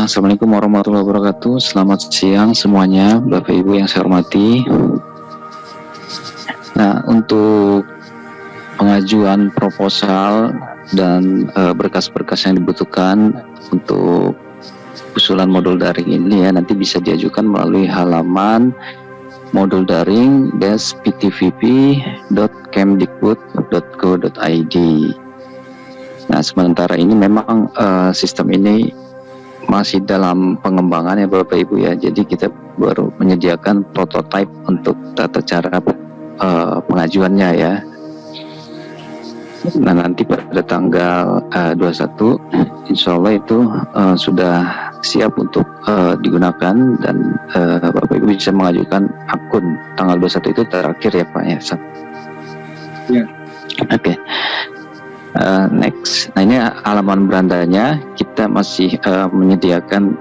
Assalamualaikum warahmatullahi wabarakatuh. Selamat siang semuanya, Bapak Ibu yang saya hormati. Nah, untuk pengajuan proposal dan berkas-berkas yang dibutuhkan untuk usulan modul daring ini ya, nanti bisa diajukan melalui halaman modul daring ptvp.kemdikbud.go.id. Nah, sementara ini memang sistem ini masih dalam pengembangan ya Bapak Ibu ya. Jadi kita baru menyediakan prototipe untuk tata cara pengajuannya ya. Nah, nanti pada tanggal 21 insya Allah itu sudah siap untuk digunakan dan Bapak Ibu bisa mengajukan akun tanggal 21 itu terakhir ya Pak ya. Ya. Oke. Next, nah ini halaman berandanya. Kita masih menyediakan,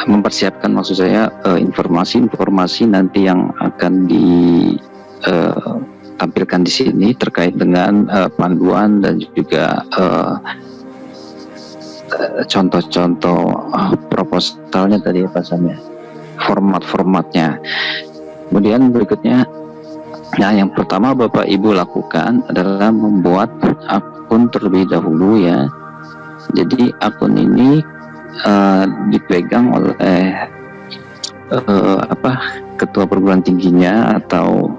mempersiapkan maksud saya informasi-informasi nanti yang akan ditampilkan di sini terkait dengan panduan dan juga contoh-contoh proposalnya tadi ya Pak Sam ya, format-formatnya. Kemudian berikutnya, nah yang pertama Bapak Ibu lakukan adalah membuat akun terlebih dahulu ya. Jadi akun ini dipegang oleh ketua perguruan tingginya atau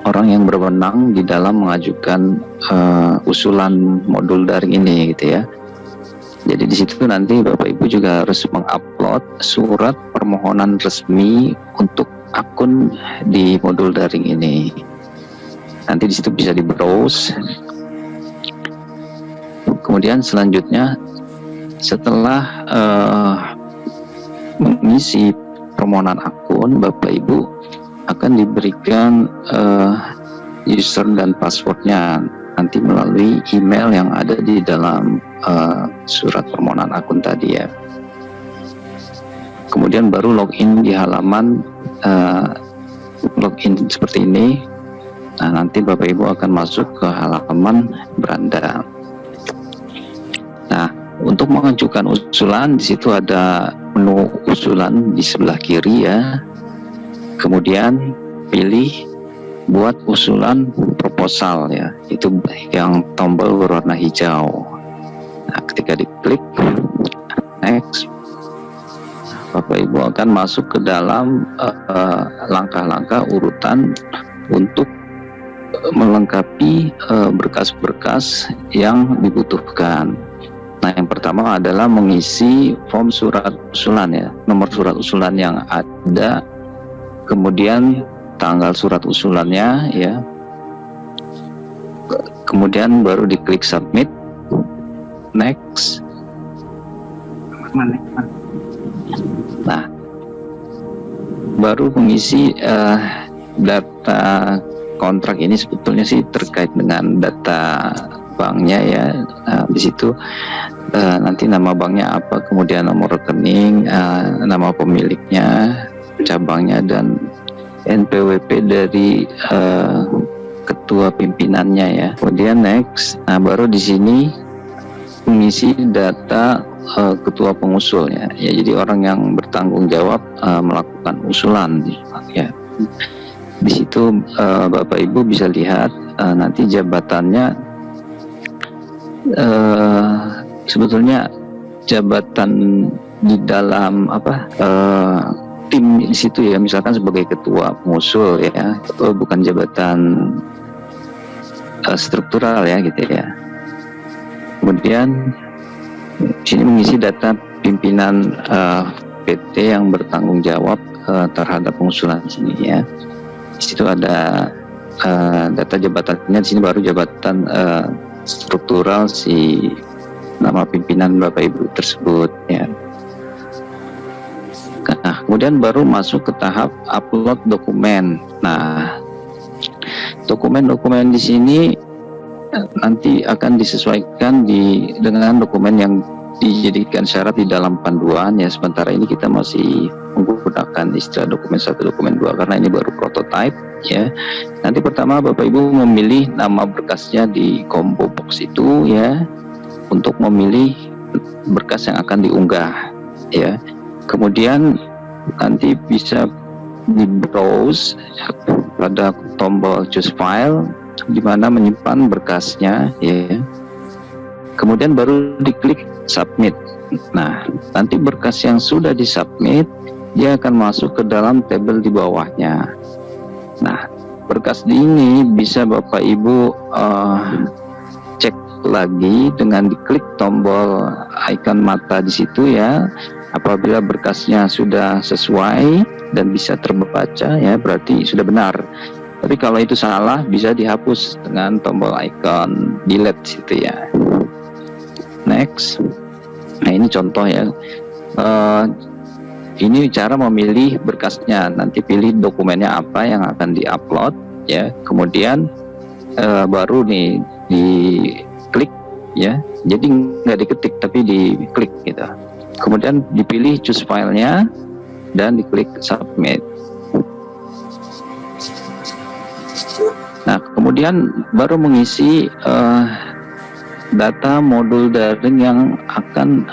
orang yang berwenang di dalam mengajukan usulan modul daring ini gitu ya. Jadi di situ nanti Bapak Ibu juga harus mengupload surat permohonan resmi untuk akun di modul daring ini. Nanti di situ bisa di-browse. Kemudian selanjutnya setelah mengisi permohonan akun, Bapak Ibu akan diberikan user dan passwordnya nanti melalui email yang ada di dalam surat permohonan akun tadi ya. Kemudian baru login di halaman login seperti ini. Nah, nanti Bapak Ibu akan masuk ke halaman beranda. Nah, untuk mengajukan usulan di situ ada menu usulan di sebelah kiri ya. Kemudian pilih buat usulan proposal ya. Itu yang tombol berwarna hijau. Nah, ketika diklik next, Bapak Ibu akan masuk ke dalam langkah-langkah urutan untuk melengkapi berkas-berkas yang dibutuhkan. Nah, yang pertama adalah mengisi form surat usulan ya, nomor surat usulan yang ada, kemudian tanggal surat usulannya ya, kemudian baru diklik submit, next. Nah, baru mengisi data kontrak ini sebetulnya sih terkait dengan data banknya ya. Nah, di situ nanti nama banknya apa, kemudian nomor rekening, nama pemiliknya, cabangnya, dan NPWP dari ketua pimpinannya ya. Kemudian next, nah baru di sini mengisi data ketua pengusulnya ya. Jadi orang yang bertanggung jawab melakukan usulan ya. Di situ Bapak Ibu bisa lihat nanti jabatannya, sebetulnya jabatan di dalam tim di situ ya, misalkan sebagai ketua pengusul ya, itu bukan jabatan struktural ya gitu ya. Kemudian sini mengisi data pimpinan PT yang bertanggung jawab terhadap pengusulan sini ya. Di situ ada data jabatannya, di sini baru jabatan struktural si nama pimpinan Bapak Ibu tersebut ya. Nah, kemudian baru masuk ke tahap upload dokumen. Nah, dokumen-dokumen di sini nanti akan disesuaikan dengan dokumen yang dijadikan syarat di dalam panduan ya. Sementara ini kita masih menggunakan istilah dokumen 1, dokumen 2 karena ini baru prototype ya. Nanti pertama Bapak Ibu memilih nama berkasnya di combo box itu ya, untuk memilih berkas yang akan diunggah. ya. Kemudian nanti bisa di browse pada tombol choose file di mana menyimpan berkasnya, ya. Kemudian baru diklik submit. Nah, nanti berkas yang sudah disubmit dia akan masuk ke dalam tabel di bawahnya. Nah, berkas ini bisa Bapak Ibu cek lagi dengan diklik tombol icon mata di situ, ya. Apabila berkasnya sudah sesuai dan bisa terbaca, ya, berarti sudah benar. Tapi kalau itu salah, bisa dihapus dengan tombol icon delete situ, ya. Next. Nah, ini contoh, ya. Ini cara memilih berkasnya. Nanti pilih dokumennya apa yang akan diupload, ya. Kemudian baru nih diklik, ya. Jadi nggak diketik tapi diklik gitu. Kemudian dipilih choose filenya dan diklik submit. Nah, kemudian baru mengisi data modul daring yang akan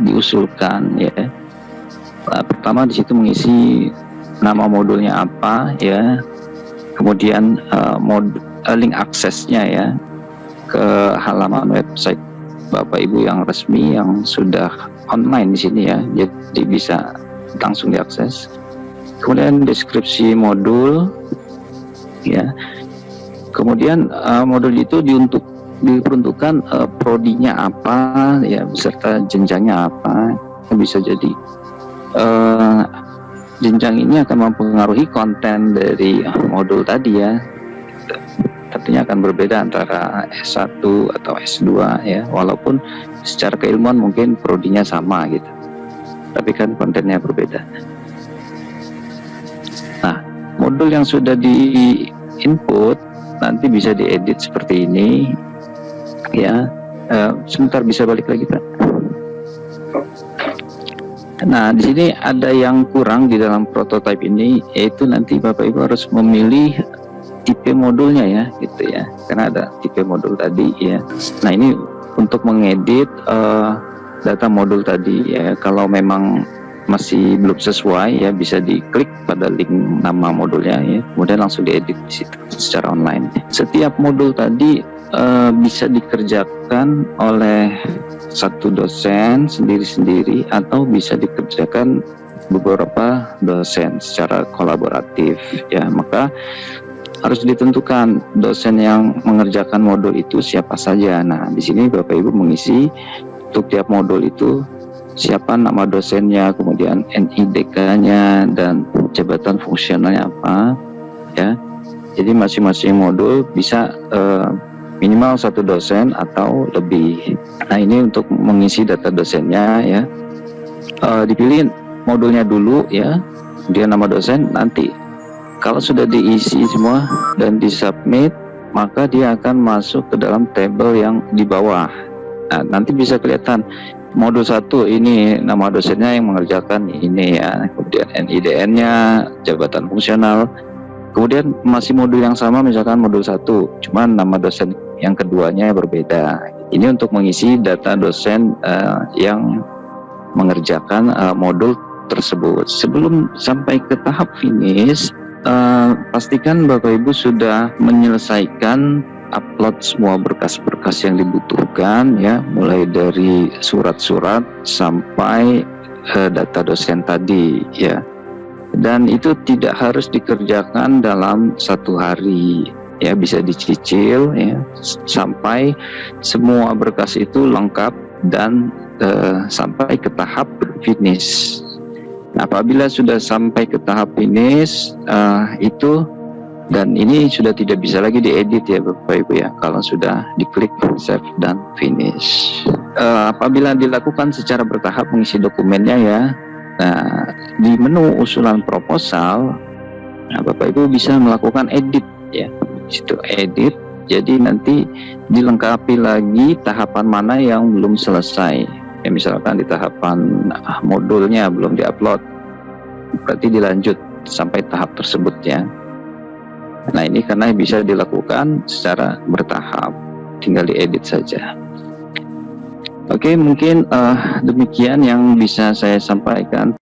diusulkan, ya. Nah, pertama di situ mengisi nama modulnya apa, ya. Kemudian link aksesnya, ya, ke halaman website Bapak Ibu yang resmi yang sudah online di sini, ya. Jadi bisa langsung diakses. Kemudian deskripsi modul, ya. Kemudian modul itu diperuntukkan prodinya apa, ya, beserta jenjangnya apa. Bisa jadi jenjang ini akan mempengaruhi konten dari modul tadi, ya. Artinya akan berbeda antara S1 atau S2, ya, walaupun secara keilmuan mungkin prodinya sama gitu, tapi kan kontennya berbeda. Nah, modul yang sudah di input nanti bisa diedit seperti ini, ya. Sebentar, bisa balik lagi, Pak. Nah, di sini ada yang kurang di dalam prototype ini, yaitu nanti Bapak Ibu harus memilih tipe modulnya, ya, gitu, ya, karena ada tipe modul tadi, ya. Nah, ini untuk mengedit data modul tadi, ya. Kalau memang masih belum sesuai, ya, bisa diklik pada link nama modulnya, ya, kemudian langsung diedit di situ secara online. Setiap modul tadi bisa dikerjakan oleh satu dosen sendiri-sendiri atau bisa dikerjakan beberapa dosen secara kolaboratif, ya. Maka harus ditentukan dosen yang mengerjakan modul itu siapa saja. Nah, di sini Bapak Ibu mengisi untuk tiap modul itu siapa nama dosennya, kemudian NIDK-nya dan jabatan fungsionalnya apa, ya. Jadi masing-masing modul bisa minimal satu dosen atau lebih. Nah, ini untuk mengisi data dosennya, ya. Dipilih modulnya dulu, ya, kemudian nama dosen. Nanti kalau sudah diisi semua dan disubmit, maka dia akan masuk ke dalam tabel yang di bawah. Nah, nanti bisa kelihatan modul 1 ini nama dosennya yang mengerjakan ini, ya. Kemudian NIDN-nya, jabatan fungsional. Kemudian masih modul yang sama, misalkan modul 1, cuman nama dosen yang keduanya berbeda. Ini untuk mengisi data dosen yang mengerjakan modul tersebut. Sebelum sampai ke tahap finish, pastikan Bapak Ibu sudah menyelesaikan upload semua berkas-berkas yang dibutuhkan, ya, mulai dari surat-surat sampai data dosen tadi, ya. Dan itu tidak harus dikerjakan dalam satu hari, ya, bisa dicicil, ya, sampai semua berkas itu lengkap dan sampai ke tahap finish. Apabila sudah sampai ke tahap finish itu, dan ini sudah tidak bisa lagi diedit, ya Bapak Ibu, ya, kalau sudah diklik save dan finish. Apabila dilakukan secara bertahap mengisi dokumennya, ya. Nah, di menu usulan proposal, nah, Bapak Ibu bisa melakukan edit, ya. Di situ edit, jadi nanti dilengkapi lagi tahapan mana yang belum selesai. Ya, misalkan di tahapan modulnya belum diupload, berarti dilanjut sampai tahap tersebut, ya. Nah, ini karena bisa dilakukan secara bertahap, tinggal diedit saja. Oke, mungkin demikian yang bisa saya sampaikan.